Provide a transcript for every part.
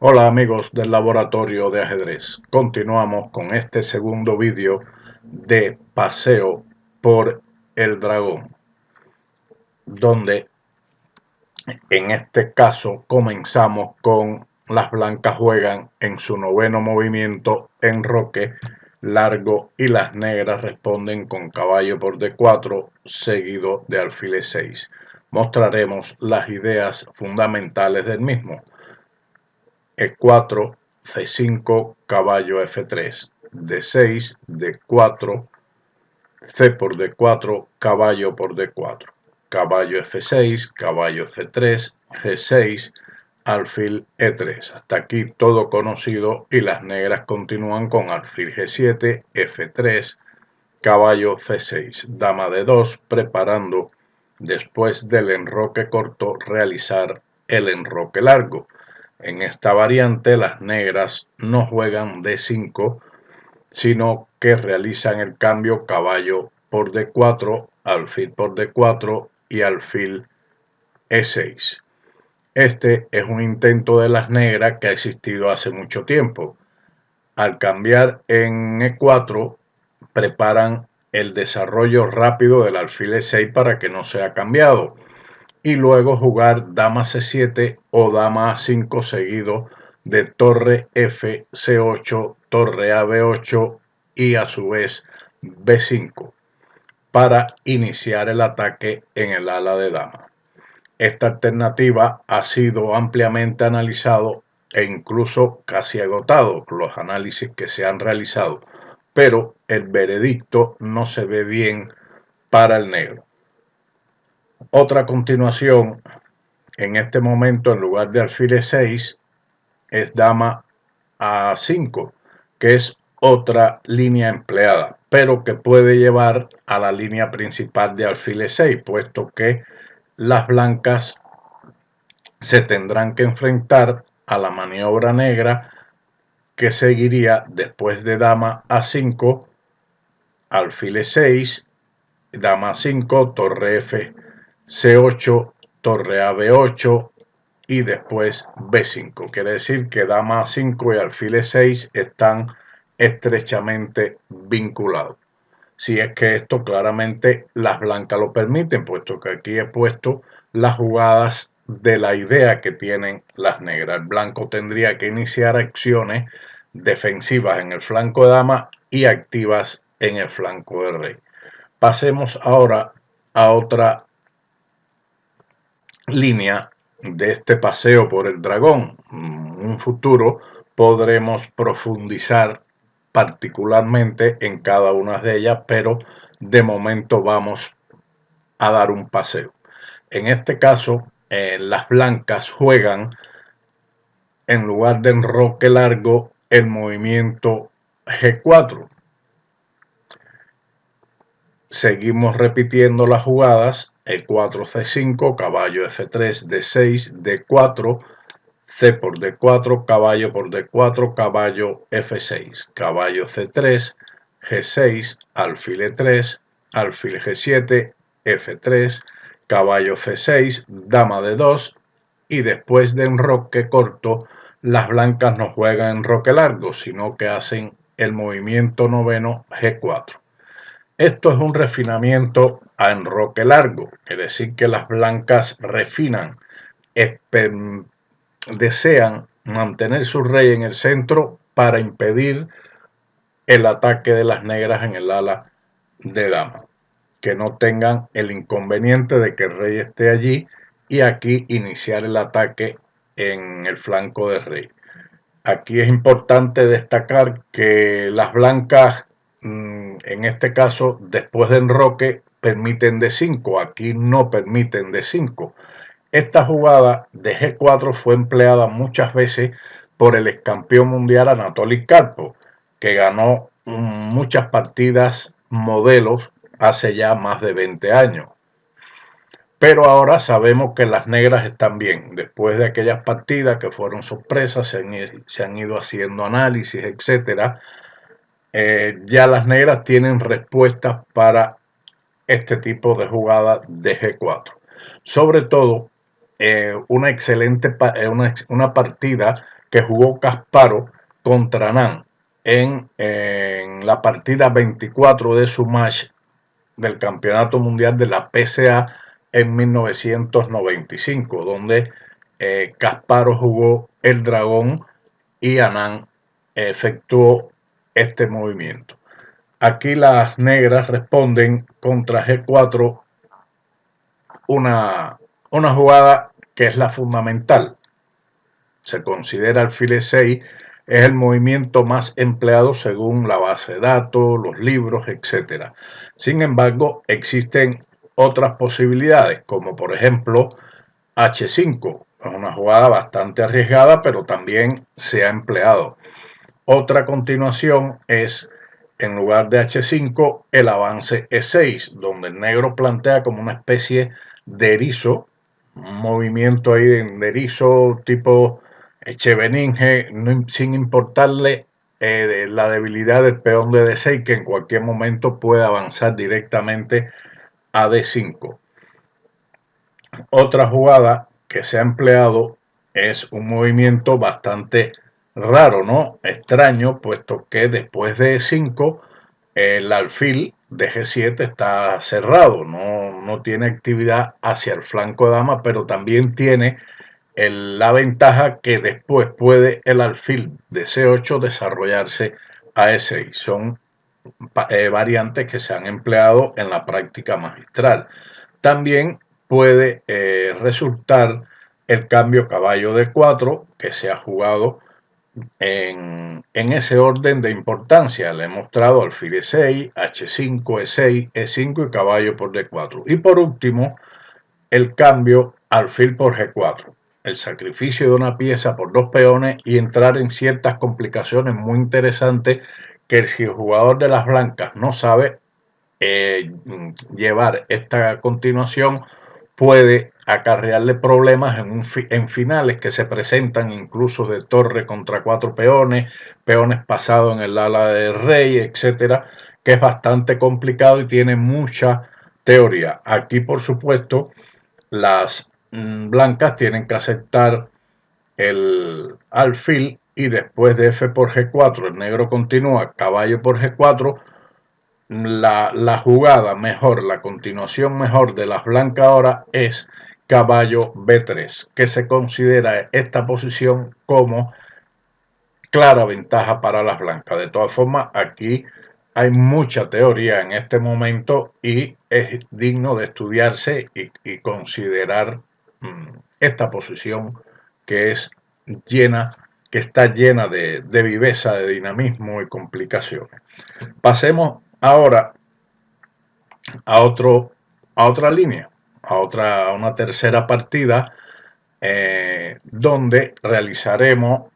Hola amigos del laboratorio de ajedrez, continuamos con este segundo vídeo de paseo por el dragón, donde en este caso comenzamos con las blancas juegan en su noveno movimiento enroque largo y las negras responden con caballo por D4 seguido de alfil E6. Mostraremos las ideas fundamentales del mismo. E4, C5, caballo F3, D6, D4, C por D4, caballo por D4, caballo F6, caballo C3, G6, alfil E3. Hasta aquí todo conocido y las negras continúan con alfil G7, F3, caballo C6, dama D2, preparando después del enroque corto realizar el enroque largo. En esta variante las negras no juegan D5, sino que realizan el cambio caballo por D4, alfil por D4 y alfil E6. Este es un intento de las negras que ha existido hace mucho tiempo. Al cambiar en E4, preparan el desarrollo rápido del alfil E6 para que no sea cambiado. Y luego jugar dama C7 o dama A5 seguido de torre F, C8, torre A, B8 y a su vez B5 para iniciar el ataque en el ala de dama. Esta alternativa ha sido ampliamente analizado e incluso casi agotado los análisis que se han realizado, pero el veredicto no se ve bien para el negro. Otra continuación, en este momento en lugar de alfil E6 es dama A5, que es otra línea empleada, pero que puede llevar a la línea principal de alfil E6, puesto que las blancas se tendrán que enfrentar a la maniobra negra que seguiría después de dama A5, alfil E6, dama A5, torre F, C8, torre A, B8 y después B5. Quiere decir que dama A5 y alfil E6 están estrechamente vinculados. Si es que esto claramente las blancas lo permiten, puesto que aquí he puesto las jugadas de la idea que tienen las negras. El blanco tendría que iniciar acciones defensivas en el flanco de dama y activas en el flanco de rey. Pasemos ahora a otra línea de este paseo por el dragón. En un futuro podremos profundizar particularmente en cada una de ellas, pero de momento vamos a dar un paseo. En este caso, las blancas juegan en lugar de enroque largo el movimiento G4. Seguimos repitiendo las jugadas: E4, C5, caballo F3, D6, D4, C por D4, caballo por D4, caballo F6, caballo C3, G6, alfil E3, alfil G7, F3, caballo C6, dama D2 y después de enroque corto, las blancas no juegan enroque largo, sino que hacen el movimiento noveno G4. Esto es un refinamiento a enroque largo, es decir, que las blancas refinan, desean mantener su rey en el centro para impedir el ataque de las negras en el ala de dama, que no tengan el inconveniente de que el rey esté allí y aquí iniciar el ataque en el flanco del rey. Aquí es importante destacar que las blancas, en este caso, después de enroque, permiten D5, aquí no permiten D5. Esta jugada de G4 fue empleada muchas veces por el ex campeón mundial Anatoly Karpov, que ganó muchas partidas modelos hace ya más de 20 años. Pero ahora sabemos que las negras están bien. Después de aquellas partidas que fueron sorpresas, se han ido haciendo análisis, etc. Ya las negras tienen respuestas para este tipo de jugada de G4. Sobre todo, una excelente una partida que jugó Kasparov contra Anand en la partida 24 de su match del Campeonato Mundial de la PSA en 1995, donde Kasparov jugó el dragón y Anand efectuó este movimiento. Aquí las negras responden contra G4 una jugada que es la fundamental. Se considera alfil E6, es el movimiento más empleado según la base de datos, los libros, etc. Sin embargo, existen otras posibilidades, como por ejemplo H5. Es una jugada bastante arriesgada, pero también se ha empleado. Otra continuación es, en lugar de H5, el avance E6, donde el negro plantea como una especie de erizo, un movimiento ahí de erizo tipo Echeveninge, sin importarle la debilidad del peón de D6, que en cualquier momento puede avanzar directamente a D5. Otra jugada que se ha empleado es un movimiento bastante raro, ¿no? Extraño, puesto que después de E5 el alfil de G7 está cerrado, no tiene actividad hacia el flanco de dama, pero también tiene la ventaja que después puede el alfil de C8 desarrollarse a E6. Son variantes que se han empleado en la práctica magistral. También puede resultar el cambio caballo D4 que se ha jugado en ese orden de importancia. Le he mostrado alfil E6, H5, E6, E5 y caballo por D4. Y por último, el cambio alfil por G4. El sacrificio de una pieza por dos peones y entrar en ciertas complicaciones muy interesantes que si el jugador de las blancas no sabe llevar esta continuación, puede acarrearle problemas en finales que se presentan incluso de torre contra cuatro peones, peones pasados en el ala de rey, etcétera, que es bastante complicado y tiene mucha teoría. Aquí, por supuesto, las blancas tienen que aceptar el alfil y después de F por G4 el negro continúa caballo por G4. La jugada mejor, la continuación mejor de las blancas ahora es caballo B3, que se considera esta posición como clara ventaja para las blancas. De todas formas, aquí hay mucha teoría en este momento y es digno de estudiarse y considerar esta posición que es llena, que está llena de viveza, de dinamismo y complicaciones. Pasemos ahora a otra línea, a una tercera partida donde realizaremos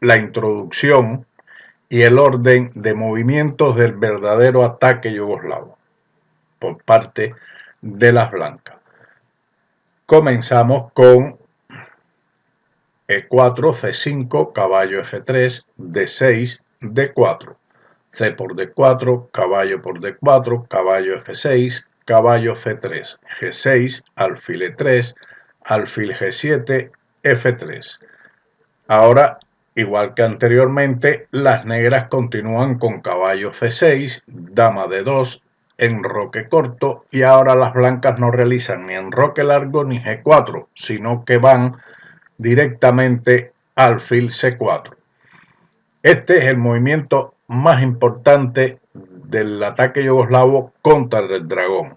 la introducción y el orden de movimientos del verdadero ataque yugoslavo por parte de las blancas. Comenzamos con E4, C5, caballo F3, D6, D4, C por D4, caballo por D4, caballo F6, caballo C3, G6, alfil E3, alfil G7, F3. Ahora, igual que anteriormente, las negras continúan con caballo C6, dama D2, enroque corto, y ahora las blancas no realizan ni enroque largo ni G4, sino que van directamente alfil C4. Este es el movimiento más importante del ataque yugoslavo contra el dragón.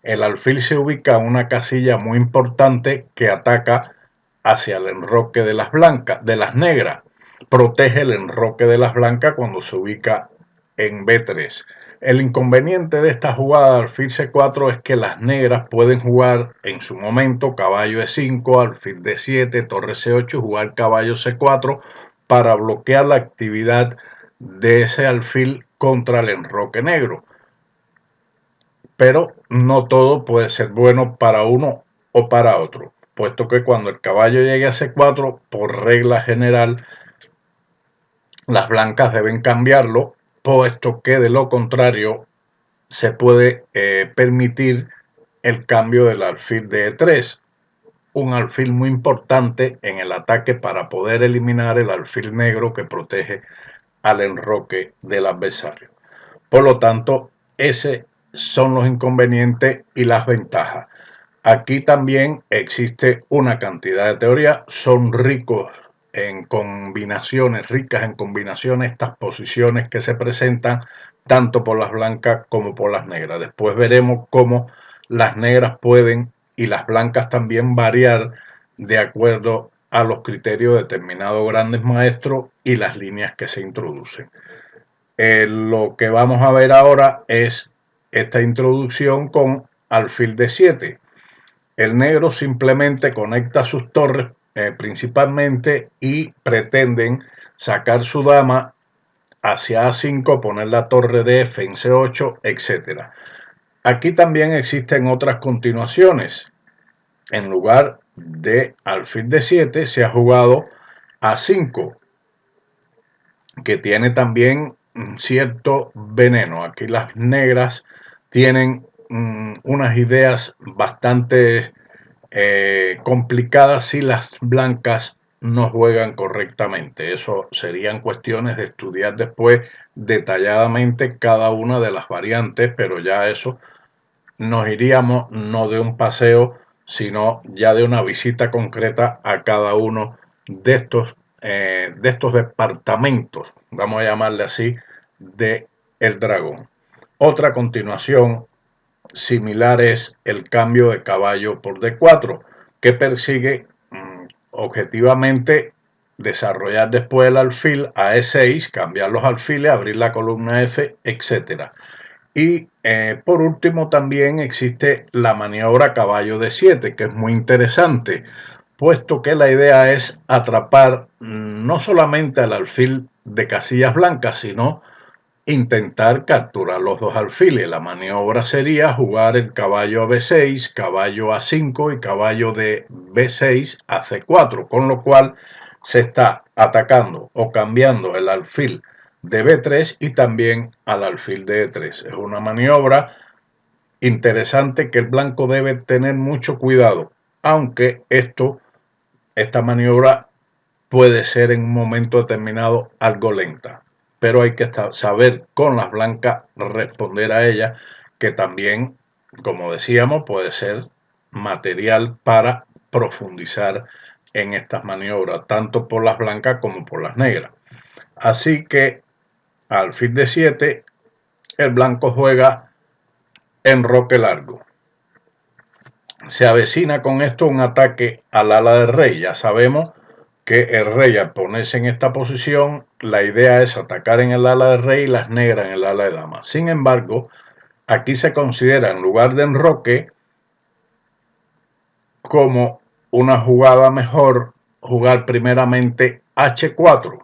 El alfil se ubica en una casilla muy importante que ataca hacia el enroque de las blancas, de las negras. Protege el enroque de las blancas cuando se ubica en B3. El inconveniente de esta jugada de alfil C4 es que las negras pueden jugar en su momento caballo E5, alfil D7, torre C8 y jugar caballo C4 para bloquear la actividad de ese alfil contra el enroque negro. Pero no todo puede ser bueno para uno o para otro, puesto que cuando el caballo llegue a C4, por regla general, las blancas deben cambiarlo, puesto que de lo contrario se puede permitir el cambio del alfil de E3. un alfil muy importante en el ataque para poder eliminar el alfil negro que protege al enroque del adversario. Por lo tanto, esos son los inconvenientes y las ventajas. Aquí también existe una cantidad de teorías, son ricas en combinaciones estas posiciones que se presentan tanto por las blancas como por las negras. Después veremos cómo las negras pueden y las blancas también variar de acuerdo a los criterios determinados grandes maestros y las líneas que se introducen. Lo que vamos a ver ahora es esta introducción con alfil de 7. El negro simplemente conecta sus torres principalmente y pretenden sacar su dama hacia A5, poner la torre de F en C8, etc. Aquí también existen otras continuaciones. En lugar de alfil de 7 se ha jugado A5, que tiene también cierto veneno. Aquí las negras tienen unas ideas bastante complicadas si las blancas no juegan correctamente. Eso serían cuestiones de estudiar después detalladamente cada una de las variantes, pero ya eso nos iríamos no de un paseo, sino ya de una visita concreta a cada uno de estos departamentos, vamos a llamarle así, de el dragón. Otra continuación similar es el cambio de caballo por D4, que persigue objetivamente desarrollar después el alfil a E6, cambiar los alfiles, abrir la columna F, etc. Y por último también existe la maniobra caballo de 7, que es muy interesante, puesto que la idea es atrapar no solamente al alfil de casillas blancas, sino intentar capturar los dos alfiles. La maniobra sería jugar el caballo a B6, caballo a 5 y caballo de B6 a C4, con lo cual se está atacando o cambiando el alfil de B3 y también al alfil de E3. Es una maniobra interesante que el blanco debe tener mucho cuidado, aunque esta maniobra puede ser en un momento determinado algo lenta, pero hay que saber con las blancas responder a ella, que también, como decíamos, puede ser material para profundizar en estas maniobras, tanto por las blancas como por las negras. Así que alfil de 7, el blanco juega enroque largo. Se avecina con esto un ataque al ala del rey. Ya sabemos que el rey, al ponerse en esta posición, la idea es atacar en el ala del rey y las negras en el ala de dama. Sin embargo, aquí se considera, en lugar de enroque, como una jugada mejor jugar primeramente H4,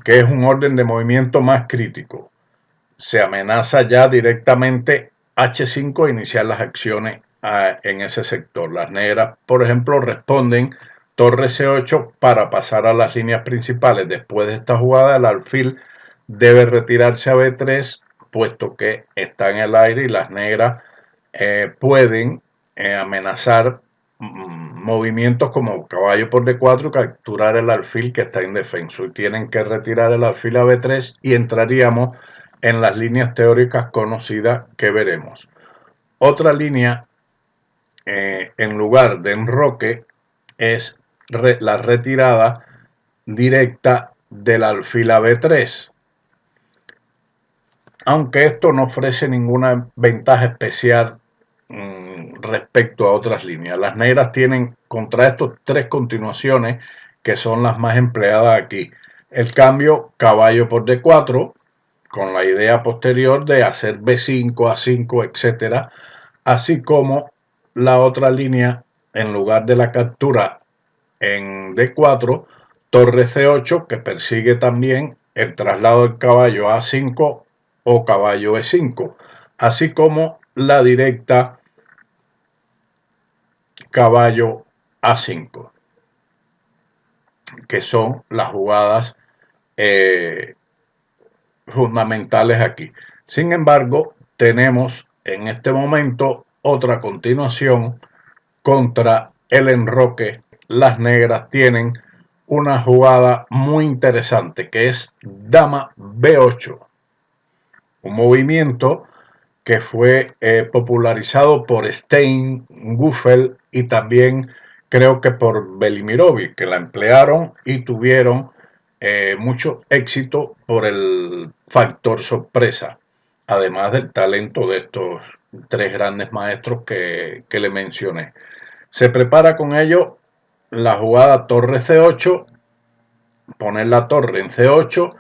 que es un orden de movimiento más crítico. Se amenaza ya directamente H5 a iniciar las acciones en ese sector. Las negras, por ejemplo, responden torre C8 para pasar a las líneas principales. Después de esta jugada, el alfil debe retirarse a B3, puesto que está en el aire y las negras pueden amenazar movimientos como caballo por D4 y capturar el alfil que está indefenso. Y tienen que retirar el alfil a B3 y entraríamos en las líneas teóricas conocidas que veremos. Otra línea, en lugar de enroque, es la retirada directa del alfil a B3. Aunque esto no ofrece ninguna ventaja especial respecto a otras líneas. Las negras tienen contra estos tres continuaciones que son las más empleadas aquí. El cambio caballo por D4, con la idea posterior de hacer B5, A5, etc. Así como la otra línea, en lugar de la captura en D4, torre C8, que persigue también el traslado del caballo a A5 o caballo E5, así como la directa caballo A5, que son las jugadas fundamentales aquí. Sin embargo, tenemos en este momento otra continuación contra el enroque, las negras tienen una jugada muy interesante que es dama B8, un movimiento que fue popularizado por Stein, Guffel y también creo que por Belimirovic, que la emplearon y tuvieron mucho éxito por el factor sorpresa, además del talento de estos tres grandes maestros que le mencioné. Se prepara con ello la jugada torre C8, poner la torre en C8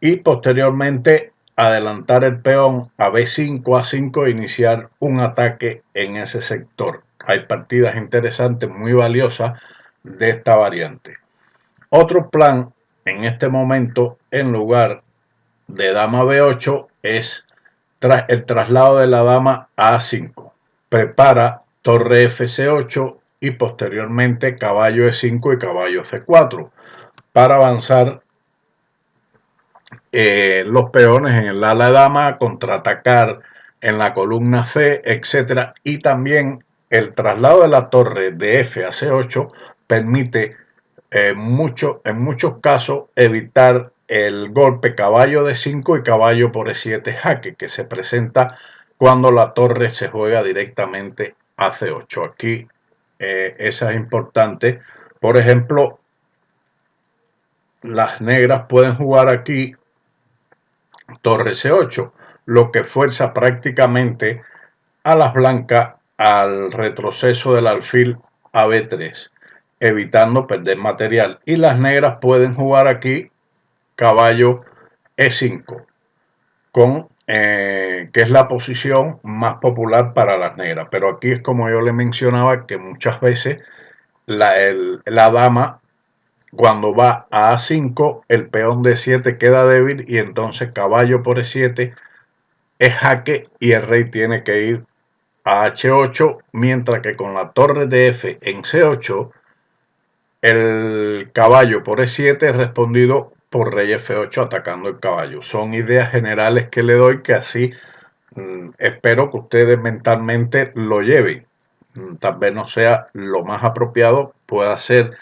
y posteriormente adelantar el peón a B5, A5 e iniciar un ataque en ese sector. Hay partidas interesantes, muy valiosas de esta variante. Otro plan en este momento, en lugar de dama B8, es el traslado de la dama a A5. Prepara torre FC8 y posteriormente caballo E5 y caballo C4 para avanzar los peones en el ala de dama, contraatacar en la columna C, etc. Y también el traslado de la torre de F a C8 permite en muchos casos evitar el golpe caballo de 5 y caballo por E7 jaque que se presenta cuando la torre se juega directamente a C8. Aquí esa es importante. Por ejemplo, las negras pueden jugar aquí torre C8, lo que fuerza prácticamente a las blancas al retroceso del alfil a B3, evitando perder material. Y las negras pueden jugar aquí caballo E5, que es la posición más popular para las negras. Pero aquí es como yo le mencionaba que muchas veces la dama cuando va a A5, el peón de 7 queda débil y entonces caballo por E7 es jaque y el rey tiene que ir a H8, mientras que con la torre de F en C8, el caballo por E7 es respondido por rey F8 atacando el caballo. Son ideas generales que le doy que así espero que ustedes mentalmente lo lleven. Tal vez no sea lo más apropiado, pueda ser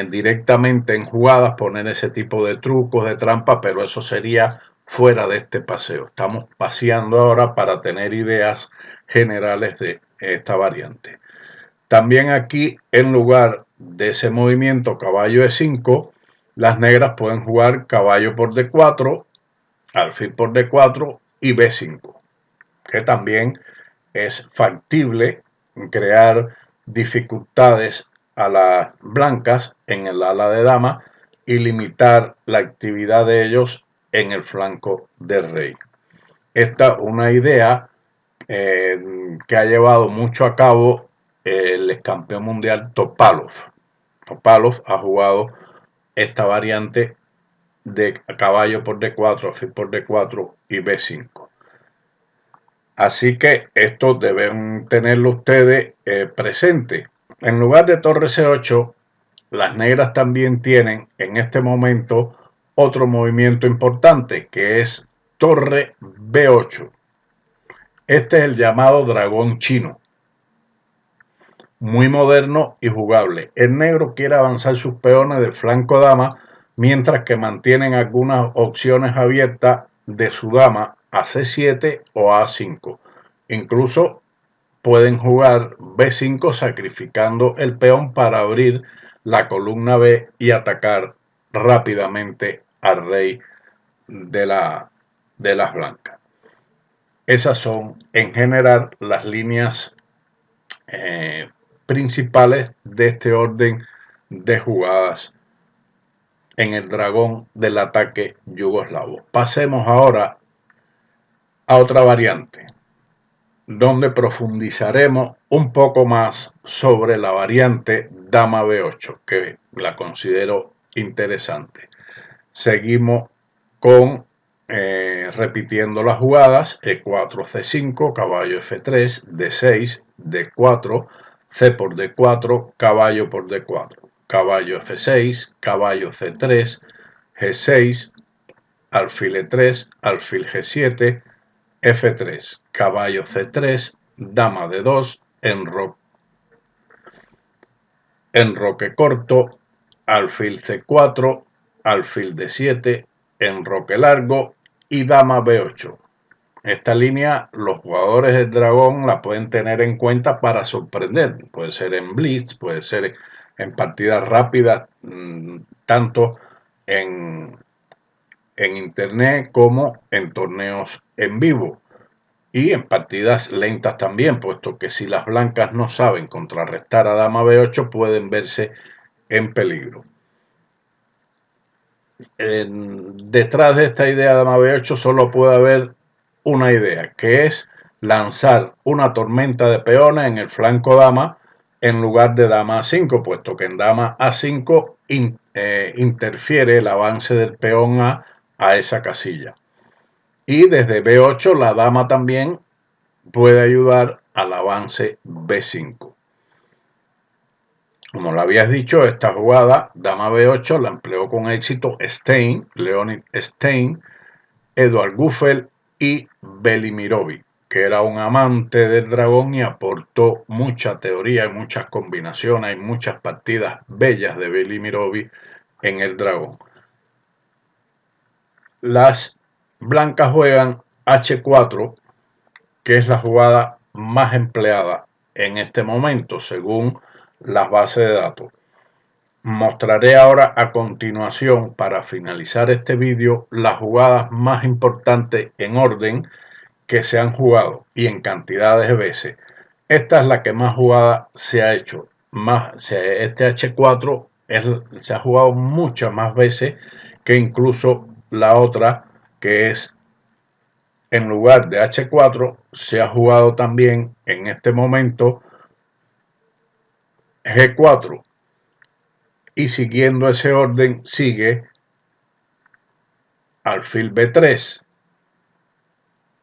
directamente en jugadas poner ese tipo de trucos, de trampa, pero eso sería fuera de este paseo. Estamos paseando ahora para tener ideas generales de esta variante. También aquí, en lugar de ese movimiento caballo E5, las negras pueden jugar caballo por D4, alfil por D4 y B5, que también es factible crear dificultades a las blancas en el ala de dama y limitar la actividad de ellos en el flanco del rey. Esta es una idea que ha llevado mucho a cabo el ex campeón mundial Topalov. Topalov ha jugado esta variante de caballo por D4, alfil por D4 y B5. Así que esto deben tenerlo ustedes presente. En lugar de torre C8, las negras también tienen en este momento otro movimiento importante que es torre B8. Este es el llamado dragón chino, muy moderno y jugable. El negro quiere avanzar sus peones del flanco dama, mientras que mantienen algunas opciones abiertas de su dama a C7 o a A5. Incluso pueden jugar B5 sacrificando el peón para abrir la columna B y atacar rápidamente al rey de las blancas. Esas son en general las líneas principales de este orden de jugadas en el dragón del ataque yugoslavo. Pasemos ahora a otra variante, donde profundizaremos un poco más sobre la variante dama B8, que la considero interesante. Seguimos con repitiendo las jugadas: E4, C5, caballo F3, D6, D4, C por D4, caballo por D4, caballo F6, caballo C3, G6, alfil E3, alfil G7, F3, caballo C3, dama D2, enroque. enroque corto, alfil C4, alfil D7, enroque largo y dama B8. Esta línea los jugadores del dragón la pueden tener en cuenta para sorprender. Puede ser en blitz, puede ser en partidas rápidas, tanto en internet como en torneos en vivo. Y en partidas lentas también, puesto que si las blancas no saben contrarrestar a dama B8 pueden verse en peligro. Detrás de esta idea de dama B8 solo puede haber una idea, que es lanzar una tormenta de peones en el flanco dama en lugar de dama A5, puesto que en dama A5 interfiere el avance del peón a esa casilla. Y desde B8 la dama también puede ayudar al avance B5. Como lo habías dicho, esta jugada, dama B8, la empleó con éxito Stein, Leonid Stein, Eduard Guffel y Belimirovic, que era un amante del dragón y aportó mucha teoría y muchas combinaciones y muchas partidas bellas de Belimirovic en el dragón. Las blancas juegan H4, que es la jugada más empleada en este momento según las bases de datos. Mostraré ahora a continuación, para finalizar este vídeo, las jugadas más importantes en orden que se han jugado y en cantidades de veces. Esta es la que más jugada se ha hecho. Este H4 se ha jugado muchas más veces que incluso la otra, que es, en lugar de H4, se ha jugado también en este momento G4. Y siguiendo ese orden sigue alfil B3,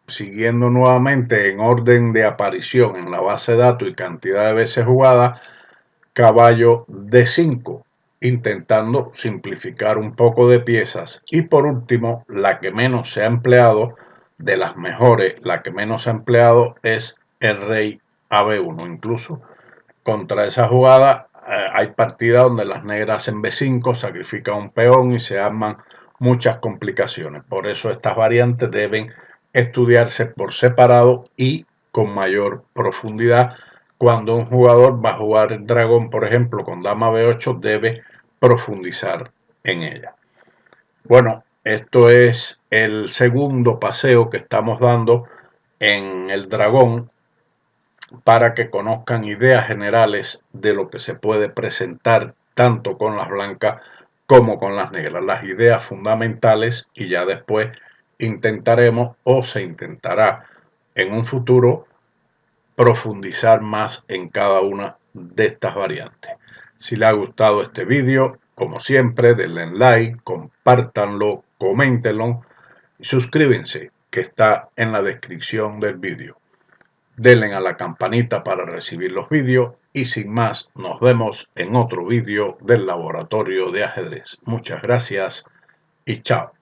siguiendo nuevamente en orden de aparición en la base de datos y cantidad de veces jugada, caballo D5, intentando simplificar un poco de piezas. Y por último, la que menos se ha empleado, de las mejores, la que menos se ha empleado es el rey a B1. Incluso contra esa jugada hay partidas donde las negras hacen B5, sacrifican un peón y se arman muchas complicaciones. Por eso estas variantes deben estudiarse por separado y con mayor profundidad. Cuando un jugador va a jugar el dragón, por ejemplo, con dama B8, debe profundizar en ella. Bueno, esto es el segundo paseo que estamos dando en el dragón, para que conozcan ideas generales de lo que se puede presentar tanto con las blancas como con las negras, las ideas fundamentales, y ya después intentaremos o se intentará en un futuro profundizar más en cada una de estas variantes. Si les ha gustado este vídeo, como siempre, denle like, compártanlo, coméntenlo y suscríbanse, que está en la descripción del vídeo. Denle a la campanita para recibir los vídeos y sin más, nos vemos en otro vídeo del laboratorio de ajedrez. Muchas gracias y chao.